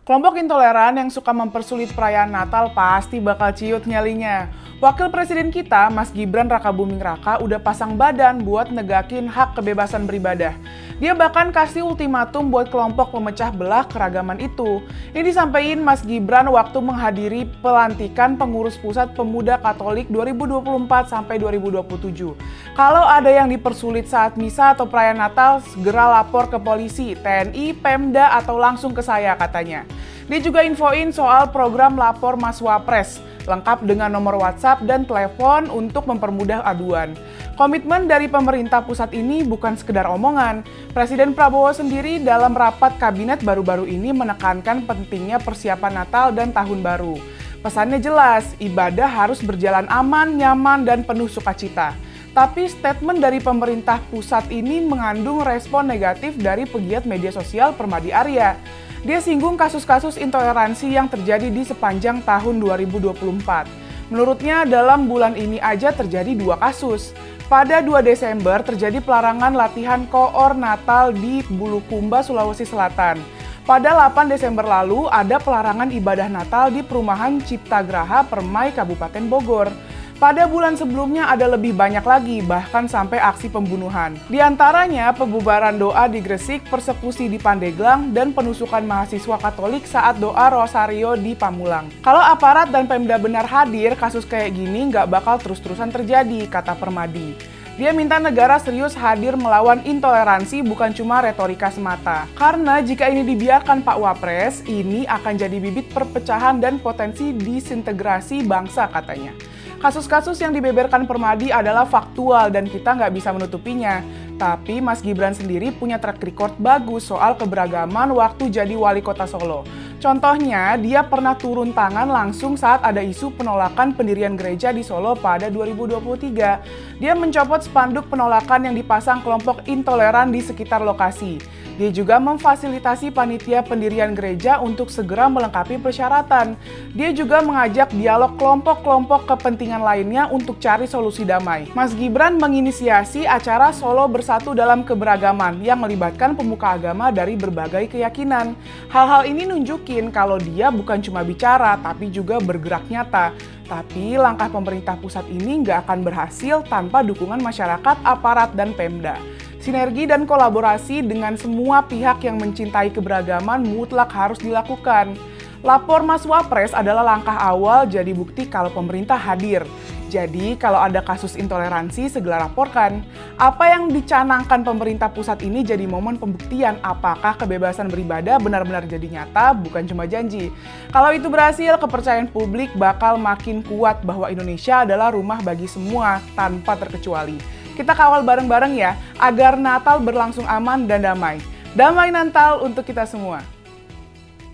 Kelompok intoleran yang suka mempersulit perayaan Natal pasti bakal ciut nyalinya. Wakil Presiden kita, Mas Gibran Rakabuming Raka, udah pasang badan buat negakin hak kebebasan beribadah. Dia bahkan kasih ultimatum buat kelompok pemecah belah keragaman itu. Ini disampaikan Mas Gibran waktu menghadiri pelantikan pengurus pusat Pemuda Katolik 2024 sampai 2027. Kalau ada yang dipersulit saat misa atau perayaan Natal, segera lapor ke polisi, TNI, Pemda, atau langsung ke saya, katanya. Dia juga infoin soal program Lapor Mas Wapres, lengkap dengan nomor WhatsApp dan telepon untuk mempermudah aduan. Komitmen dari pemerintah pusat ini bukan sekedar omongan. Presiden Prabowo sendiri dalam rapat kabinet baru-baru ini menekankan pentingnya persiapan Natal dan Tahun Baru. Pesannya jelas, ibadah harus berjalan aman, nyaman, dan penuh sukacita. Tapi statement dari pemerintah pusat ini mengandung respon negatif dari pegiat media sosial Permadi Arya. Dia singgung kasus-kasus intoleransi yang terjadi di sepanjang tahun 2024. Menurutnya dalam bulan ini aja terjadi 2 kasus. Pada 2 Desember terjadi pelarangan latihan koor Natal di Bulukumba, Sulawesi Selatan. Pada 8 Desember lalu ada pelarangan ibadah Natal di perumahan Ciptagraha Permai, Kabupaten Bogor. Pada bulan sebelumnya ada lebih banyak lagi, bahkan sampai aksi pembunuhan. Di antaranya pembubaran doa di Gresik, persekusi di Pandeglang, dan penusukan mahasiswa Katolik saat doa Rosario di Pamulang. Kalau aparat dan Pemda benar hadir, kasus kayak gini nggak bakal terus-terusan terjadi, kata Permadi. Dia minta negara serius hadir melawan intoleransi, bukan cuma retorika semata. Karena jika ini dibiarkan Pak Wapres, ini akan jadi bibit perpecahan dan potensi disintegrasi bangsa, katanya. Kasus-kasus yang dibeberkan Permadi adalah faktual dan kita nggak bisa menutupinya. Tapi Mas Gibran sendiri punya track record bagus soal keberagaman waktu jadi wali kota Solo. Contohnya, dia pernah turun tangan langsung saat ada isu penolakan pendirian gereja di Solo pada 2023. Dia mencopot spanduk penolakan yang dipasang kelompok intoleran di sekitar lokasi. Dia juga memfasilitasi panitia pendirian gereja untuk segera melengkapi persyaratan. Dia juga mengajak dialog kelompok-kelompok kepentingan lainnya untuk cari solusi damai. Mas Gibran menginisiasi acara Solo Bersatu dalam Keberagaman yang melibatkan pemuka agama dari berbagai keyakinan. Hal-hal ini nunjukin kalau dia bukan cuma bicara, tapi juga bergerak nyata. Tapi langkah pemerintah pusat ini nggak akan berhasil tanpa dukungan masyarakat, aparat, dan Pemda. Sinergi dan kolaborasi dengan semua pihak yang mencintai keberagaman mutlak harus dilakukan. Lapor Mas Wapres adalah langkah awal jadi bukti kalau pemerintah hadir. Jadi kalau ada kasus intoleransi segera laporkan. Apa yang dicanangkan pemerintah pusat ini jadi momen pembuktian apakah kebebasan beribadah benar-benar jadi nyata, bukan cuma janji. Kalau itu berhasil, kepercayaan publik bakal makin kuat bahwa Indonesia adalah rumah bagi semua tanpa terkecuali. Kita kawal bareng-bareng ya, agar Natal berlangsung aman dan damai. Damai Natal untuk kita semua.